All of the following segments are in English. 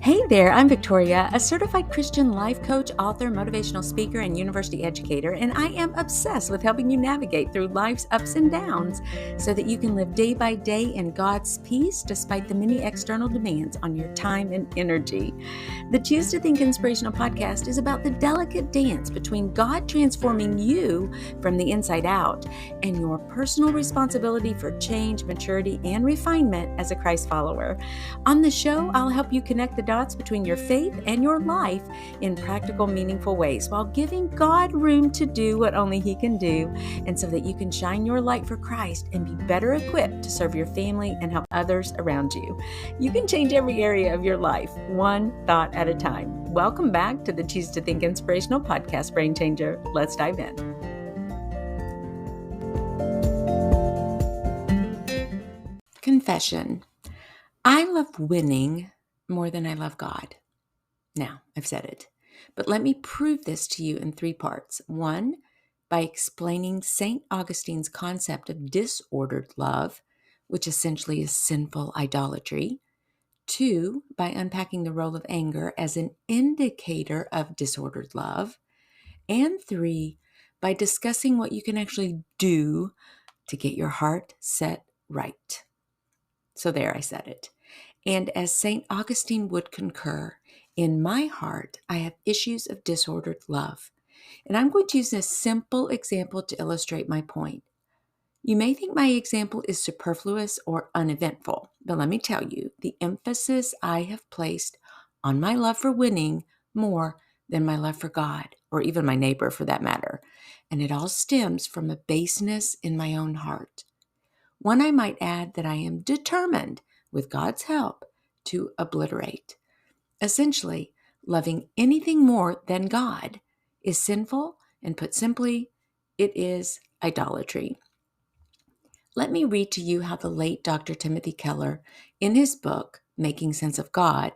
Hey there, I'm Victoria, a certified Christian life coach, author, motivational speaker, and university educator, and I am obsessed with helping you navigate through life's ups and downs so that you can live day by day in God's peace despite the many external demands on your time and energy. The Choose to Think Inspirational podcast is about the delicate dance between God transforming you from the inside out and your personal responsibility for change, maturity, and refinement as a Christ follower. On the show, I'll help you connect the dots between your faith and your life in practical, meaningful ways while giving God room to do what only He can do, and so that you can shine your light for Christ and be better equipped to serve your family and help others around you. You can change every area of your life, one thought at a time. Welcome back to the Choose to Think Inspirational podcast, Brain Changer. Let's dive in. Confession. I love winning more than I love God. Now, I've said it, but let me prove this to you in three parts. One, by explaining St. Augustine's concept of disordered love, which essentially is sinful idolatry. Two, by unpacking the role of anger as an indicator of disordered love. And three, by discussing what you can actually do to get your heart set right. So there, I said it. And as St. Augustine would concur, in my heart, I have issues of disordered love. And I'm going to use a simple example to illustrate my point. You may think my example is superfluous or uneventful, but let me tell you, the emphasis I have placed on my love for winning more than my love for God, or even my neighbor for that matter. And it all stems from a baseness in my own heart. One I might add that I am determined, with God's help, to obliterate. Essentially, loving anything more than God is sinful, and put simply, it is idolatry. Let me read to you how the late Dr. Timothy Keller, in his book, Making Sense of God,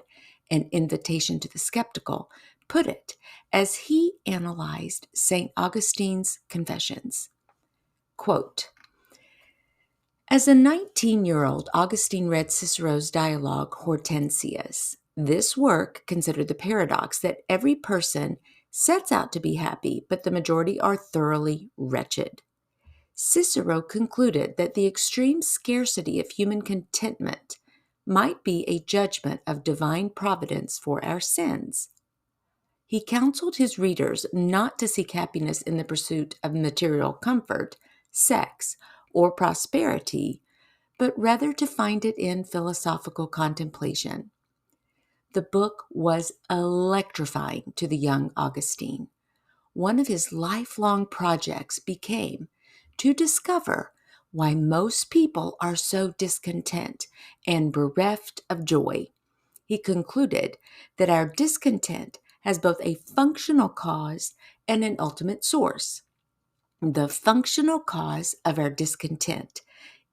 An Invitation to the Skeptical, put it as he analyzed St. Augustine's Confessions. Quote, as a 19-year-old, Augustine read Cicero's dialogue Hortensius. This work considered the paradox that every person sets out to be happy, but the majority are thoroughly wretched. Cicero concluded that the extreme scarcity of human contentment might be a judgment of divine providence for our sins. He counseled his readers not to seek happiness in the pursuit of material comfort, sex, or prosperity, but rather to find it in philosophical contemplation. The book was electrifying to the young Augustine. One of his lifelong projects became to discover why most people are so discontent and bereft of joy. He concluded that our discontent has both a functional cause and an ultimate source. The functional cause of our discontent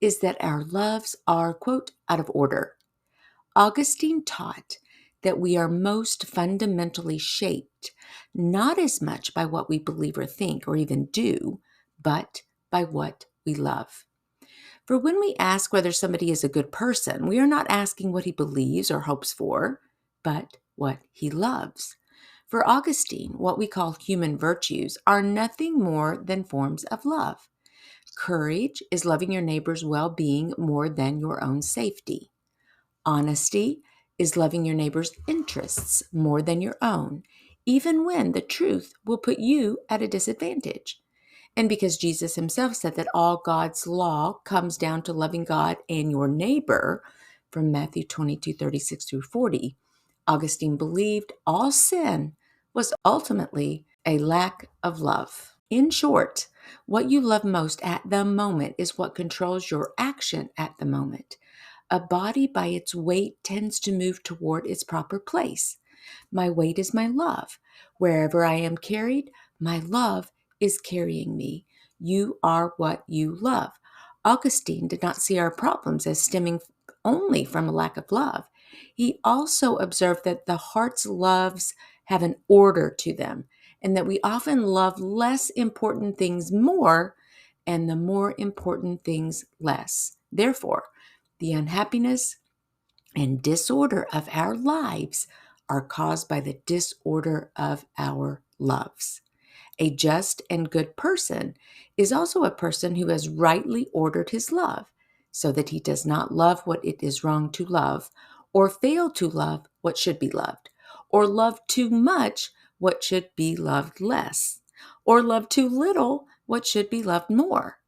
is that our loves are, quote, out of order. Augustine taught that we are most fundamentally shaped not as much by what we believe or think or even do, but by what we love. For when we ask whether somebody is a good person, we are not asking what he believes or hopes for, but what he loves. For Augustine, what we call human virtues are nothing more than forms of love. Courage is loving your neighbor's well-being more than your own safety. Honesty is loving your neighbor's interests more than your own, even when the truth will put you at a disadvantage. And because Jesus himself said that all God's law comes down to loving God and your neighbor, from Matthew 22:36 through 40, Augustine believed all sin was ultimately a lack of love. In short, what you love most at the moment is what controls your action at the moment. A body by its weight tends to move toward its proper place. My weight is my love. Wherever I am carried, my love is carrying me. You are what you love. Augustine did not see our problems as stemming only from a lack of love. He also observed that the heart's loves have an order to them, and that we often love less important things more and the more important things less. Therefore, the unhappiness and disorder of our lives are caused by the disorder of our loves. A just and good person is also a person who has rightly ordered his love, so that he does not love what it is wrong to love, or fail to love what should be loved, or love too much what should be loved less, or love too little what should be loved more.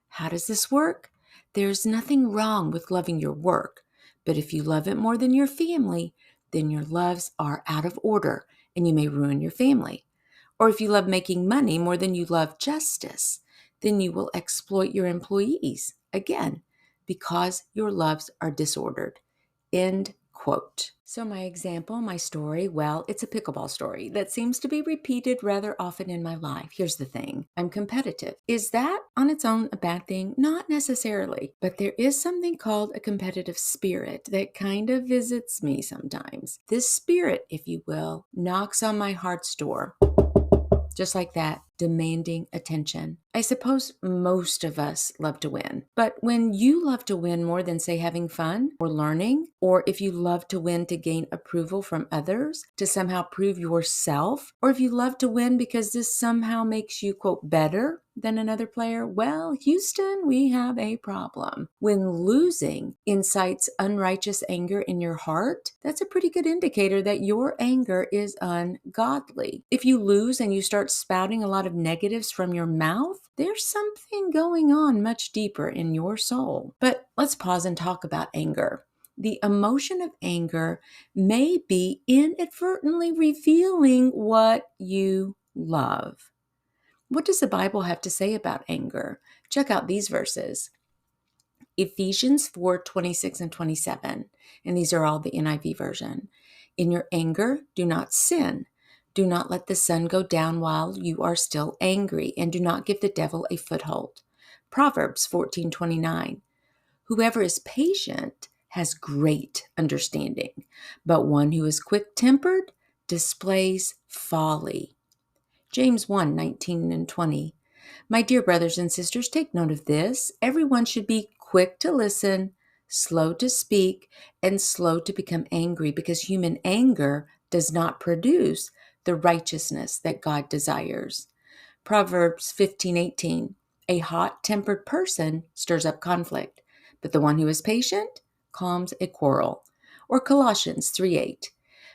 How does this work? There's nothing wrong with loving your work, but if you love it more than your family, then your loves are out of order and you may ruin your family. Or if you love making money more than you love justice, then you will exploit your employees, again, because your loves are disordered. End quote. So my example, my story, well, it's a pickleball story that seems to be repeated rather often in my life. Here's the thing. I'm competitive. Is that on its own a bad thing? Not necessarily, but there is something called a competitive spirit that kind of visits me sometimes. This spirit, if you will, knocks on my heart's door. Just like that, demanding attention. I suppose most of us love to win. But when you love to win more than, say, having fun or learning, or if you love to win to gain approval from others, to somehow prove yourself, or if you love to win because this somehow makes you, quote, better than another player, well, Houston, we have a problem. When losing incites unrighteous anger in your heart, that's a pretty good indicator that your anger is ungodly. If you lose and you start spouting a lot of negatives from your mouth, there's something going on much deeper in your soul. But let's pause and talk about anger. The emotion of anger may be inadvertently revealing what you love. What does the Bible have to say about anger? Check out these verses. Ephesians 4:26 and 27, and these are all the NIV version. In your anger, do not sin. Do not let the sun go down while you are still angry, and do not give the devil a foothold. Proverbs 14:29. Whoever is patient has great understanding, but one who is quick-tempered displays folly. James 1:19 and 20. My dear brothers and sisters, take note of this. Everyone should be quick to listen, slow to speak, and slow to become angry, because human anger does not produce the righteousness that God desires. Proverbs 15:18. A hot-tempered person stirs up conflict, but the one who is patient calms a quarrel. Or Colossians 3:8.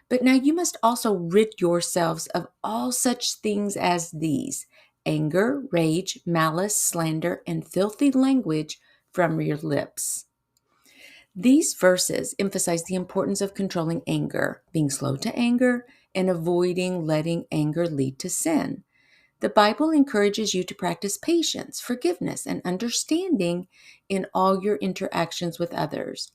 But now you must also rid yourselves of all such things as these: anger, rage, malice, slander, and filthy language from your lips. These verses emphasize the importance of controlling anger, being slow to anger, and avoiding letting anger lead to sin. The Bible encourages you to practice patience, forgiveness, and understanding in all your interactions with others.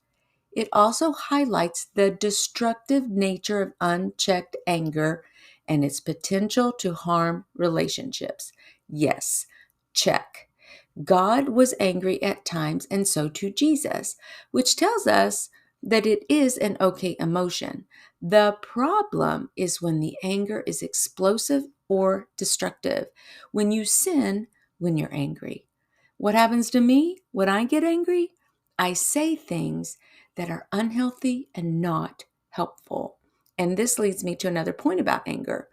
It also highlights the destructive nature of unchecked anger and its potential to harm relationships. Yes, check. God was angry at times, and so too Jesus, which tells us that it is an okay emotion. The problem is when the anger is explosive or destructive. When you sin, when you're angry. What happens to me when I get angry? I say things that are unhealthy and not helpful. And this leads me to another point about anger.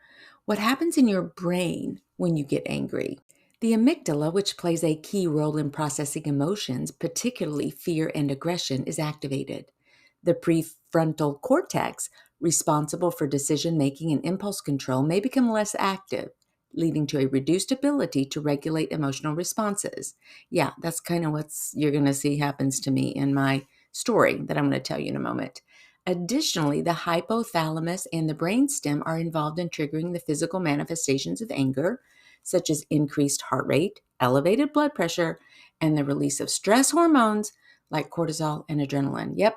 What happens in your brain when you get angry? The amygdala, which plays a key role in processing emotions, particularly fear and aggression, is activated. The prefrontal cortex, responsible for decision making and impulse control, may become less active, leading to a reduced ability to regulate emotional responses. Yeah, that's kind of what you're going to see happens to me in my story that I'm going to tell you in a moment. Additionally, the hypothalamus and the brainstem are involved in triggering the physical manifestations of anger, such as increased heart rate, elevated blood pressure, and the release of stress hormones like cortisol and adrenaline. Yep,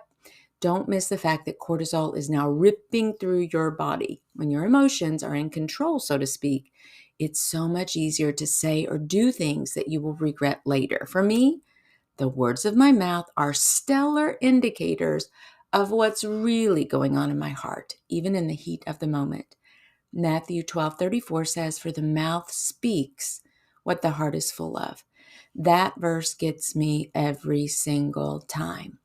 don't miss the fact that cortisol is now ripping through your body. When your emotions are in control, so to speak, it's so much easier to say or do things that you will regret later. For me, the words of my mouth are stellar indicators of what's really going on in my heart, even in the heat of the moment. Matthew 12:34 says, "For the mouth speaks what the heart is full of." That verse gets me every single time.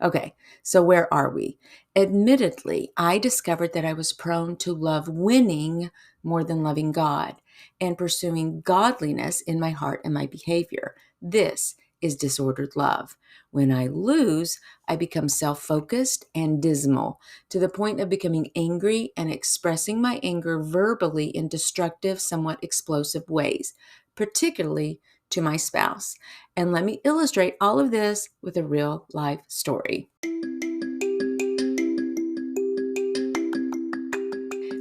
Okay, so where are we? Admittedly, I discovered that I was prone to love winning more than loving God and pursuing godliness in my heart and my behavior. This is disordered love. When I lose, I become self focused and dismal to the point of becoming angry and expressing my anger verbally in destructive, somewhat explosive ways, particularly to my spouse. And let me illustrate all of this with a real life story.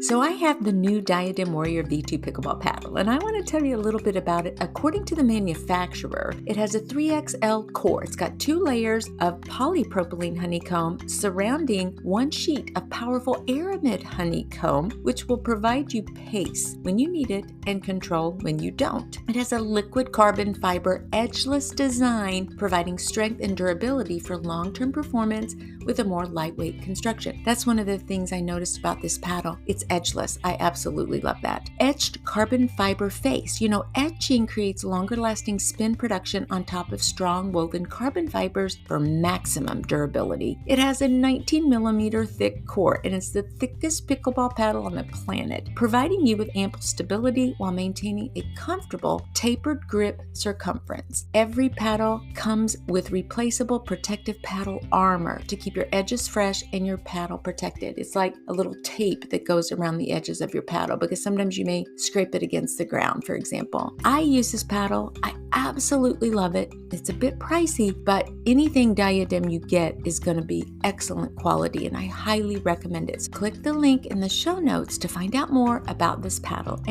So I have the new Diadem Warrior V2 pickleball paddle, and I want to tell you a little bit about it. According to the manufacturer, it has a 3XL core. It's got 2 layers of polypropylene honeycomb surrounding one sheet of powerful aramid honeycomb, which will provide you pace when you need it and control when you don't. It has a liquid carbon fiber edgeless design, providing strength and durability for long-term performance with a more lightweight construction. That's one of the things I noticed about this paddle. It's edgeless. I absolutely love that. Etched carbon fiber face. Etching creates longer lasting spin production on top of strong woven carbon fibers for maximum durability. It has a 19 millimeter thick core, and it's the thickest pickleball paddle on the planet, providing you with ample stability while maintaining a comfortable tapered grip circumference. Every paddle comes with replaceable protective paddle armor to keep your edges fresh and your paddle protected. It's like a little tape that goes around the edges of your paddle because sometimes you may scrape it against the ground, for example. I use this paddle. I absolutely love it. It's a bit pricey, but anything Diadem you get is going to be excellent quality, and I highly recommend it. So click the link in the show notes to find out more about this paddle.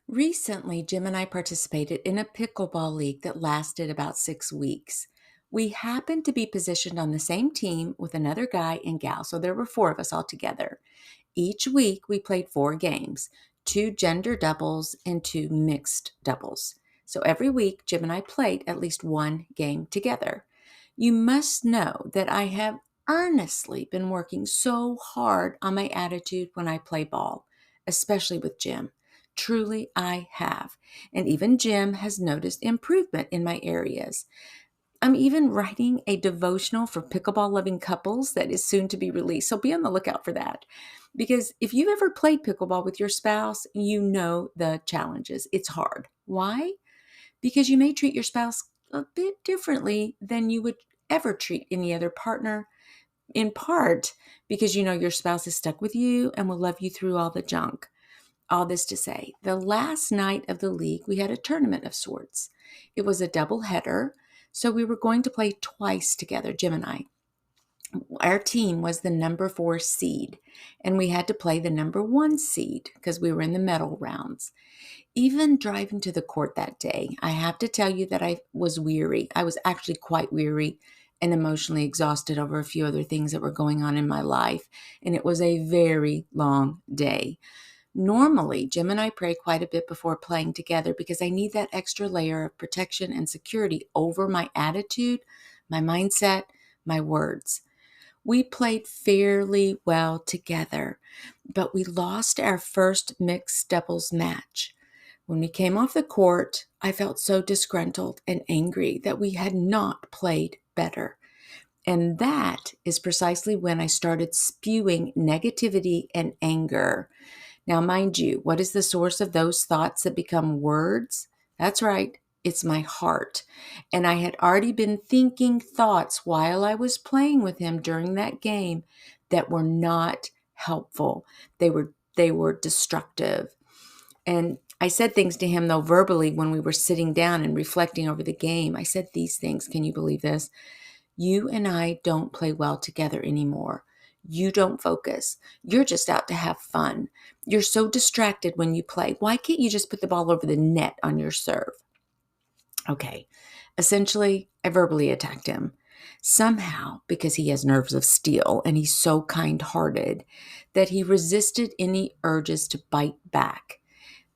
Recently, Jim and I participated in a pickleball league that lasted about 6 weeks. We happened to be positioned on the same team with another guy and gal, so there were 4 of us all together. Each week, we played 4 games, 2 gender doubles and 2 mixed doubles. So every week, Jim and I played at least 1 game together. You must know that I have earnestly been working so hard on my attitude when I play ball, especially with Jim. Truly, I have. And even Jim has noticed improvement in my areas. I'm even writing a devotional for pickleball loving couples that is soon to be released. So be on the lookout for that. Because if you've ever played pickleball with your spouse, you know the challenges. It's hard. Why? Because you may treat your spouse a bit differently than you would ever treat any other partner, in part because you know your spouse is stuck with you and will love you through all the junk. All this to say, the last night of the league, we had a tournament of sorts. It was a double header, so we were going to play twice together, Jim and I. Our team was the number 4 seed, and we had to play the number 1 seed because we were in the medal rounds. Even driving to the court that day, I have to tell you that I was weary. I was actually quite weary and emotionally exhausted over a few other things that were going on in my life, and it was a very long day. Normally, Jim and I pray quite a bit before playing together because I need that extra layer of protection and security over my attitude, my mindset, my words. We played fairly well together, but we lost our first mixed doubles match. When we came off the court, I felt so disgruntled and angry that we had not played better. And that is precisely when I started spewing negativity and anger. Now, mind you, what is the source of those thoughts that become words? That's right, it's my heart. And I had already been thinking thoughts while I was playing with him during that game that were not helpful. They were destructive. And I said things to him, though, verbally when we were sitting down and reflecting over the game. I said these things. Can you believe this? You and I don't play well together anymore. You don't focus. You're just out to have fun. You're so distracted when you play. Why can't you just put the ball over the net on your serve? Okay. Essentially, I verbally attacked him. Somehow, because he has nerves of steel and he's so kind-hearted, that he resisted any urges to bite back.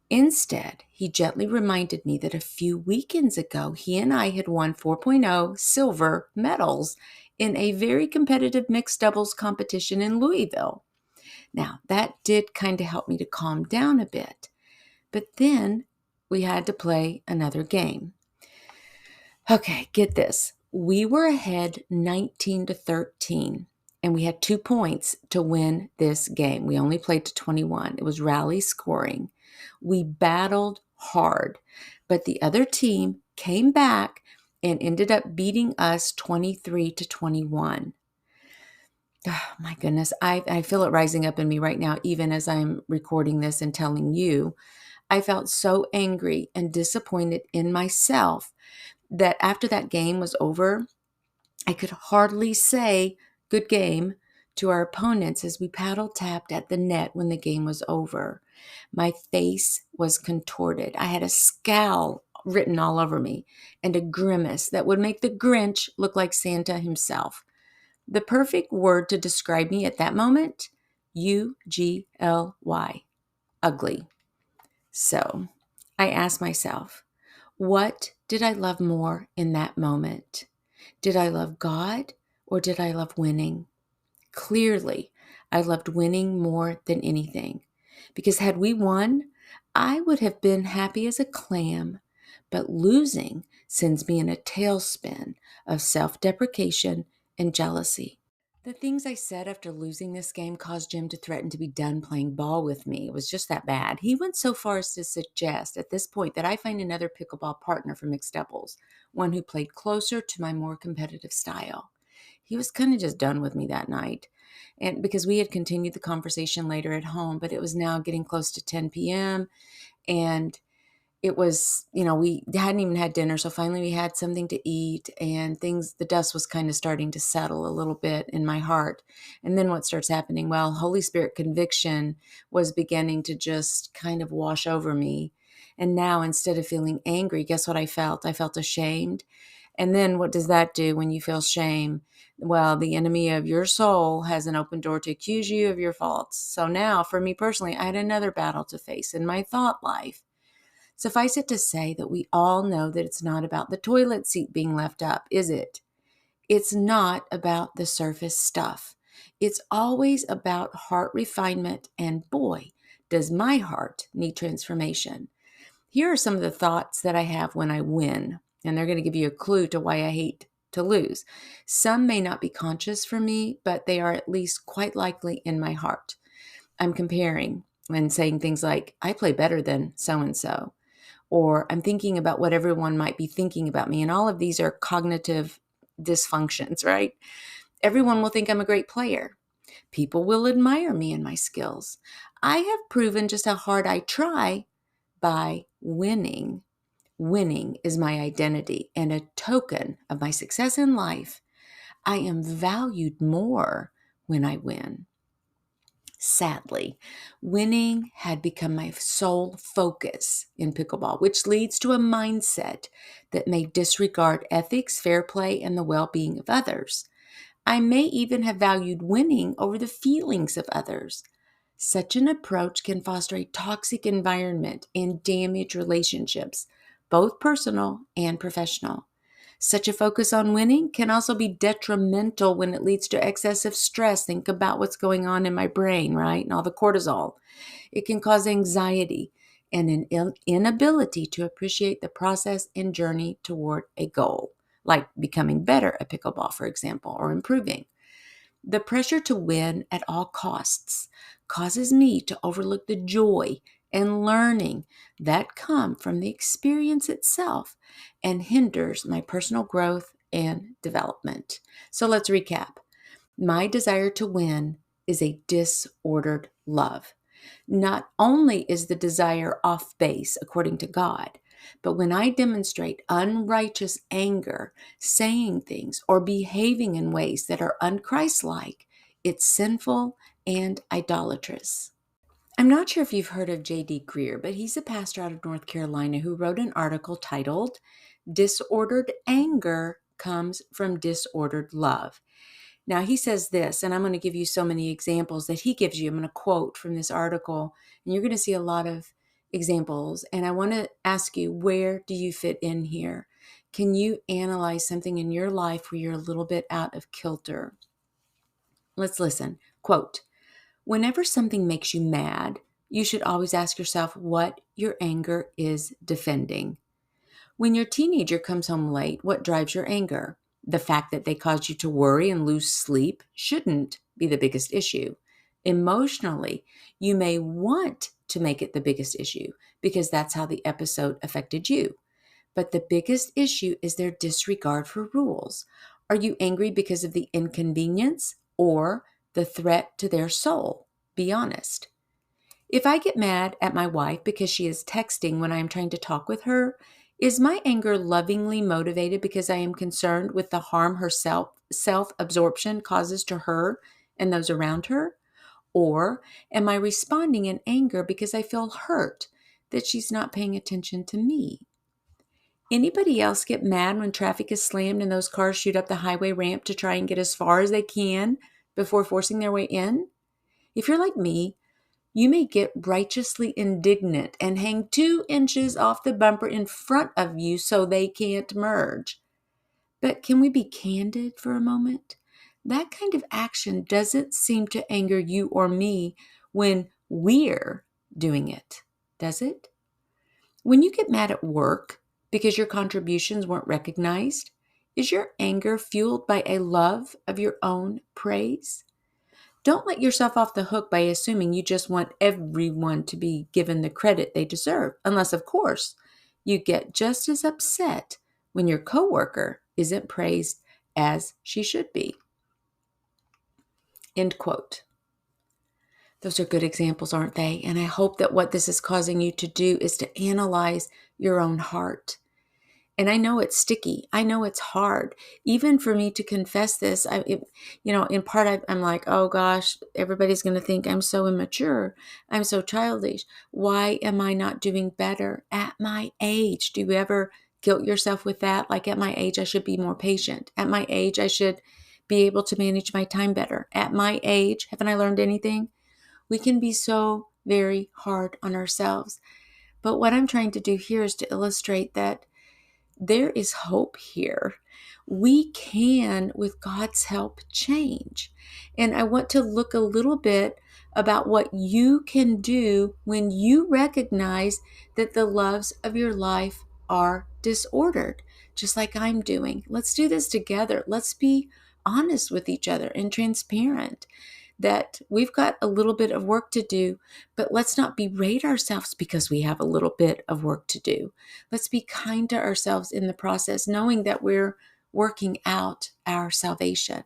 Instead, he gently reminded me that a few weekends ago, he and I had won 4.0 silver medals in a very competitive mixed doubles competition in Louisville. Now, that did kind of help me to calm down a bit. But then we had to play another game. Okay, get this. We were ahead 19-13, and we had 2 points to win this game. We only played to 21. It was rally scoring. We battled hard, but the other team came back and ended up beating us 23-21. Oh, my goodness, I feel it rising up in me right now, even as I'm recording this and telling you. I felt so angry and disappointed in myself that after that game was over, I could hardly say good game to our opponents as we paddle tapped at the net when the game was over. My face was contorted. I had a scowl written all over me and a grimace that would make the Grinch look like Santa himself. The perfect word to describe me at that moment, UGLY, ugly. So I asked myself, what did I love more in that moment? Did I love God or did I love winning? Clearly, I loved winning more than anything. Because had we won, I would have been happy as a clam. But losing sends me in a tailspin of self-deprecation and jealousy. The things I said after losing this game caused Jim to threaten to be done playing ball with me. It was just that bad. He went so far as to suggest at this point that I find another pickleball partner for mixed doubles, one who played closer to my more competitive style. He was kind of just done with me that night. And because we had continued the conversation later at home, but it was now getting close to 10 p.m. and it was, we hadn't even had dinner. So finally we had something to eat and the dust was kind of starting to settle a little bit in my heart. And then what starts happening? Well, Holy Spirit conviction was beginning to just kind of wash over me. And now instead of feeling angry, guess what I felt? I felt ashamed. And then what does that do when you feel shame? Well, the enemy of your soul has an open door to accuse you of your faults. So now for me personally, I had another battle to face in my thought life. Suffice it to say that we all know that it's not about the toilet seat being left up, is it? It's not about the surface stuff. It's always about heart refinement, and boy, does my heart need transformation. Here are some of the thoughts that I have when I win, and they're going to give you a clue to why I hate to lose. Some may not be conscious for me, but they are at least quite likely in my heart. I'm comparing and saying things like, I play better than so-and-so. Or I'm thinking about what everyone might be thinking about me. And all of these are cognitive dysfunctions, right? Everyone will think I'm a great player. People will admire me and my skills. I have proven just how hard I try by winning. Winning is my identity and a token of my success in life. I am valued more when I win. Sadly, winning had become my sole focus in pickleball, which leads to a mindset that may disregard ethics, fair play, and the well-being of others. I may even have valued winning over the feelings of others. Such an approach can foster a toxic environment and damage relationships, both personal and professional. Such a focus on winning can also be detrimental when it leads to excessive stress. Think about what's going on in my brain, right? And all the cortisol. It can cause anxiety and an inability to appreciate the process and journey toward a goal, like becoming better at pickleball, for example, or improving. The pressure to win at all costs causes me to overlook the joy and learning that come from the experience itself and hinders my personal growth and development. So let's recap. My desire to win is a disordered love. Not only is the desire off base according to God, but when I demonstrate unrighteous anger, saying things, or behaving in ways that are unchristlike, it's sinful and idolatrous. I'm not sure if you've heard of J.D. Greer, but he's a pastor out of North Carolina who wrote an article titled, Disordered Anger Comes from Disordered Love. Now, he says this, and I'm going to give you so many examples that he gives you. I'm going to quote from this article, and you're going to see a lot of examples. And I want to ask you, where do you fit in here? Can you analyze something in your life where you're a little bit out of kilter? Let's listen. Quote, whenever something makes you mad, you should always ask yourself what your anger is defending. When your teenager comes home late, what drives your anger? The fact that they caused you to worry and lose sleep shouldn't be the biggest issue. Emotionally, you may want to make it the biggest issue because that's how the episode affected you. But the biggest issue is their disregard for rules. Are you angry because of the inconvenience or the threat to their soul? Be honest. If I get mad at my wife because she is texting when I am trying to talk with her, is my anger lovingly motivated because I am concerned with the harm her self-absorption causes to her and those around her? Or am I responding in anger because I feel hurt that she's not paying attention to me? Anybody else get mad when traffic is slammed and those cars shoot up the highway ramp to try and get as far as they can before forcing their way in? If you're like me, you may get righteously indignant and hang 2 inches off the bumper in front of you so they can't merge. But can we be candid for a moment? That kind of action doesn't seem to anger you or me when we're doing it, does it? When you get mad at work because your contributions weren't recognized, is your anger fueled by a love of your own praise? Don't let yourself off the hook by assuming you just want everyone to be given the credit they deserve, unless, of course, you get just as upset when your coworker isn't praised as she should be. End quote. Those are good examples, aren't they? And I hope that what this is causing you to do is to analyze your own heart. And I know it's sticky. I know it's hard. Even for me to confess this, in part, I'm like, oh gosh, everybody's going to think I'm so immature. I'm so childish. Why am I not doing better at my age? Do you ever guilt yourself with that? Like, at my age, I should be more patient. At my age, I should be able to manage my time better. At my age, haven't I learned anything? We can be so very hard on ourselves. But what I'm trying to do here is to illustrate that there is hope here. We can, with God's help, change. And I want to look a little bit about what you can do when you recognize that the loves of your life are disordered, just like I'm doing. Let's do this together. Let's be honest with each other and transparent that we've got a little bit of work to do, but let's not berate ourselves because we have a little bit of work to do. Let's be kind to ourselves in the process, knowing that we're working out our salvation.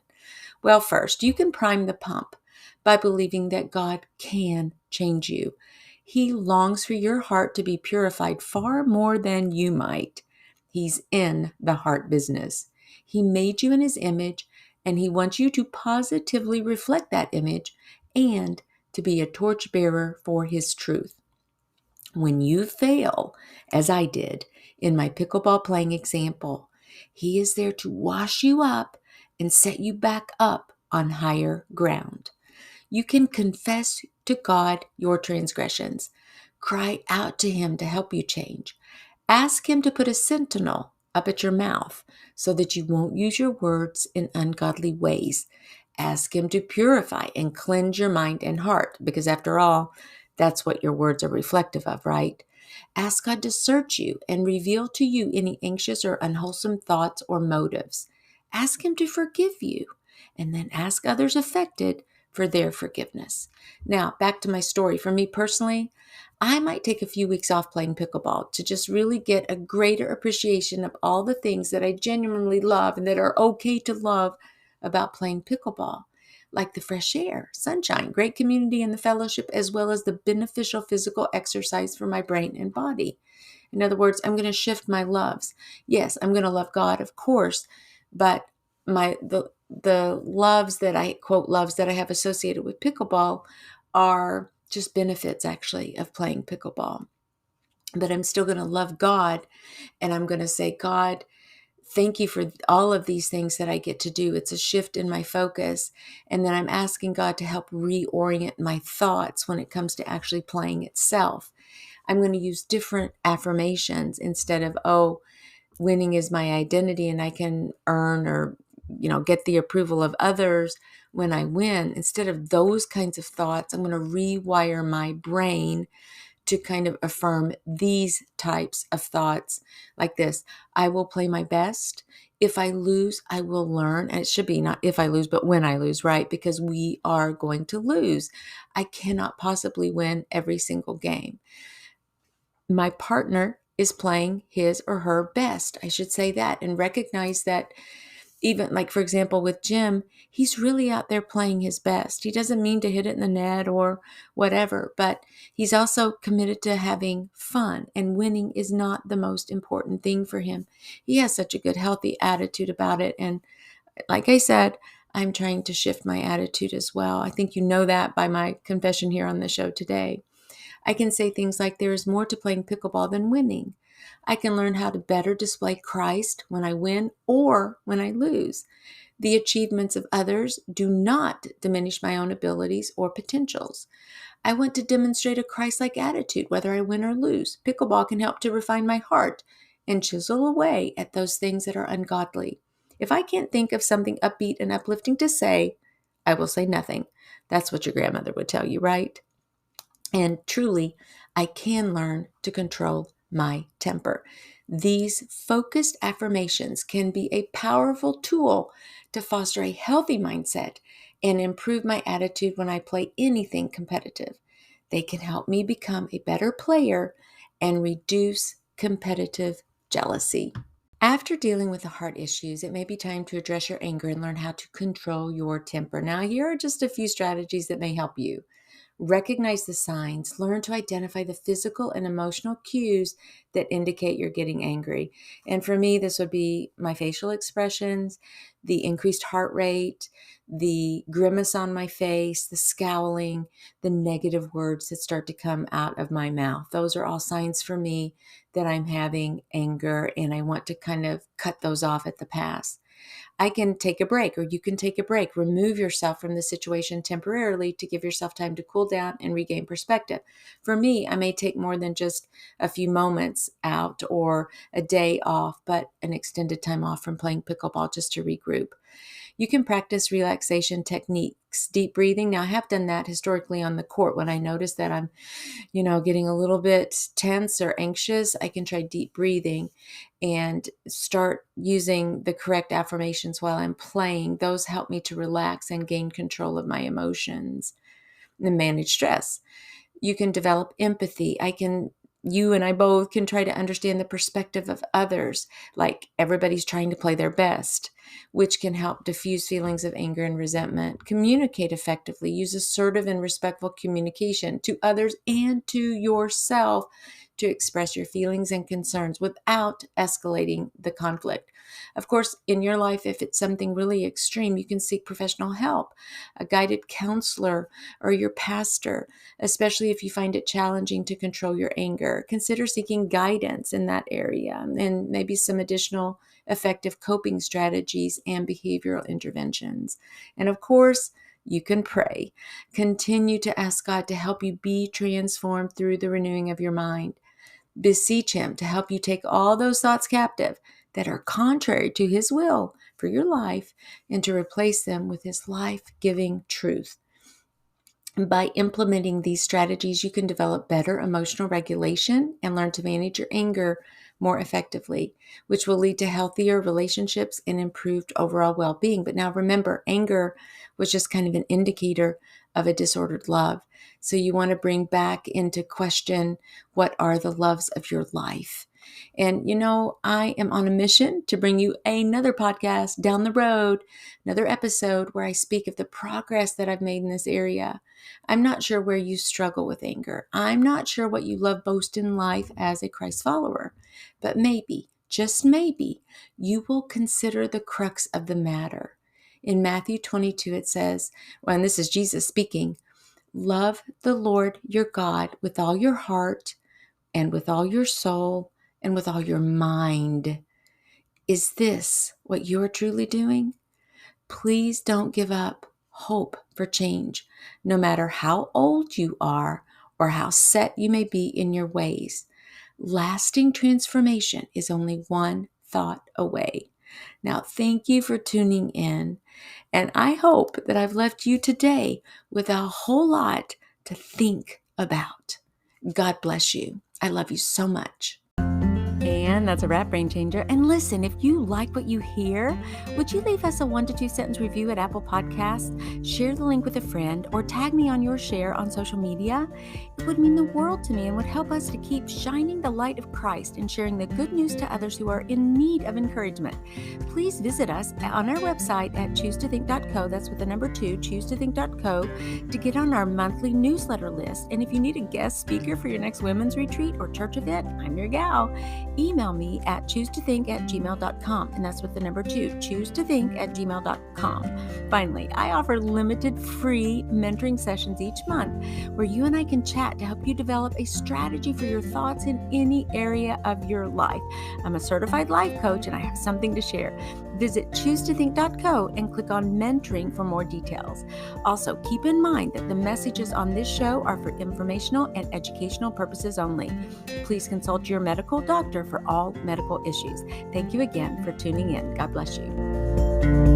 Well, first, you can prime the pump by believing that God can change you. He longs for your heart to be purified far more than you might. He's in the heart business. He made you in his image, and he wants you to positively reflect that image and to be a torchbearer for his truth. When you fail, as I did in my pickleball playing example, he is there to wash you up and set you back up on higher ground. You can confess to God your transgressions. Cry out to him to help you change. Ask him to put a sentinel up at your mouth so that you won't use your words in ungodly ways. Ask him to purify and cleanse your mind and heart, because after all, that's what your words are reflective of, right? Ask God to search you and reveal to you any anxious or unwholesome thoughts or motives. Ask him to forgive you, and then ask others affected for their forgiveness. Now, back to my story. For me personally, I might take a few weeks off playing pickleball to just really get a greater appreciation of all the things that I genuinely love and that are okay to love about playing pickleball, like the fresh air, sunshine, great community and the fellowship, as well as the beneficial physical exercise for my brain and body. In other words, I'm going to shift my loves. Yes, I'm going to love God, of course, but the loves that I quote loves that I have associated with pickleball are just benefits actually of playing pickleball. But I'm still going to love God, and I'm going to say, God, thank you for all of these things that I get to do. It's a shift in my focus. And then I'm asking God to help reorient my thoughts when it comes to actually playing itself. I'm going to use different affirmations instead of, oh, winning is my identity and I can earn or, get the approval of others when I win. Instead of those kinds of thoughts, I'm going to rewire my brain to kind of affirm these types of thoughts like this. I will play my best. If I lose, I will learn. And it should be not if I lose, but when I lose, right? Because we are going to lose. I cannot possibly win every single game. My partner is playing his or her best. I should say that and recognize that even like, for example, with Jim, he's really out there playing his best. He doesn't mean to hit it in the net or whatever, but he's also committed to having fun, and winning is not the most important thing for him. He has such a good, healthy attitude about it. And like I said, I'm trying to shift my attitude as well. I think you know that by my confession here on the show today. I can say things like, there is more to playing pickleball than winning. I can learn how to better display Christ when I win or when I lose. The achievements of others do not diminish my own abilities or potentials. I want to demonstrate a Christ-like attitude whether I win or lose. Pickleball can help to refine my heart and chisel away at those things that are ungodly. If I can't think of something upbeat and uplifting to say, I will say nothing. That's what your grandmother would tell you, right? And truly, I can learn to control my temper. These focused affirmations can be a powerful tool to foster a healthy mindset and improve my attitude when I play anything competitive. They can help me become a better player and reduce competitive jealousy. After dealing with the heart issues, it may be time to address your anger and learn how to control your temper. Now, here are just a few strategies that may help you. Recognize the signs. Learn to identify the physical and emotional cues that indicate you're getting angry. And for me, this would be my facial expressions, the increased heart rate, the grimace on my face, the scowling, the negative words that start to come out of my mouth. Those are all signs for me that I'm having anger, and I want to kind of cut those off at the pass. I can take a break, or you can take a break. Remove yourself from the situation temporarily to give yourself time to cool down and regain perspective. For me, I may take more than just a few moments out or a day off, but an extended time off from playing pickleball just to regroup. You can practice relaxation techniques, deep breathing. Now, I have done that historically on the court when I notice that I'm getting a little bit tense or anxious. I can try deep breathing and start using the correct affirmations while I'm playing. Those help me to relax and gain control of my emotions and manage stress. You can develop empathy. You and I both can try to understand the perspective of others, like everybody's trying to play their best, which can help diffuse feelings of anger and resentment. Communicate effectively. Use assertive and respectful communication to others and to yourself to express your feelings and concerns without escalating the conflict. Of course, in your life, if it's something really extreme, you can seek professional help, a guided counselor, or your pastor, especially if you find it challenging to control your anger. Consider seeking guidance in that area and maybe some additional effective coping strategies and behavioral interventions. And of course, you can pray. Continue to ask God to help you be transformed through the renewing of your mind. Beseech Him to help you take all those thoughts captive that are contrary to His will for your life and to replace them with His life-giving truth. By implementing these strategies, you can develop better emotional regulation and learn to manage your anger more effectively, which will lead to healthier relationships and improved overall well-being. But now remember, anger was just kind of an indicator of a disordered love. So you want to bring back into question, what are the loves of your life? And I am on a mission to bring you another podcast down the road, another episode where I speak of the progress that I've made in this area. I'm not sure where you struggle with anger. I'm not sure what you love most in life as a Christ follower, but maybe, just maybe, you will consider the crux of the matter. In Matthew 22, it says, and this is Jesus speaking, love the Lord your God with all your heart and with all your soul and with all your mind. Is this what you're truly doing? Please don't give up hope for change, no matter how old you are or how set you may be in your ways. Lasting transformation is only one thought away. Now, thank you for tuning in, and I hope that I've left you today with a whole lot to think about. God bless you. I love you so much. And And that's a wrap, Brain Changer. And listen, if you like what you hear, would you leave us a 1 to 2 sentence review at Apple Podcasts? Share the link with a friend or tag me on your share on social media. It would mean the world to me and would help us to keep shining the light of Christ and sharing the good news to others who are in need of encouragement. Please visit us on our website at choosetothink.co. That's with the number 2, choosetothink.co, to get on our monthly newsletter list. And if you need a guest speaker for your next women's retreat or church event, I'm your gal. Email me at choosetothink@gmail.com, and that's with the number 2, choosetothink@gmail.com. Finally, I offer limited free mentoring sessions each month where you and I can chat to help you develop a strategy for your thoughts in any area of your life. I'm a certified life coach and I have something to share. Visit choosetothink.co and click on mentoring for more details. Also, keep in mind that the messages on this show are for informational and educational purposes only. Please consult your medical doctor for all medical issues. Thank you again for tuning in. God bless you.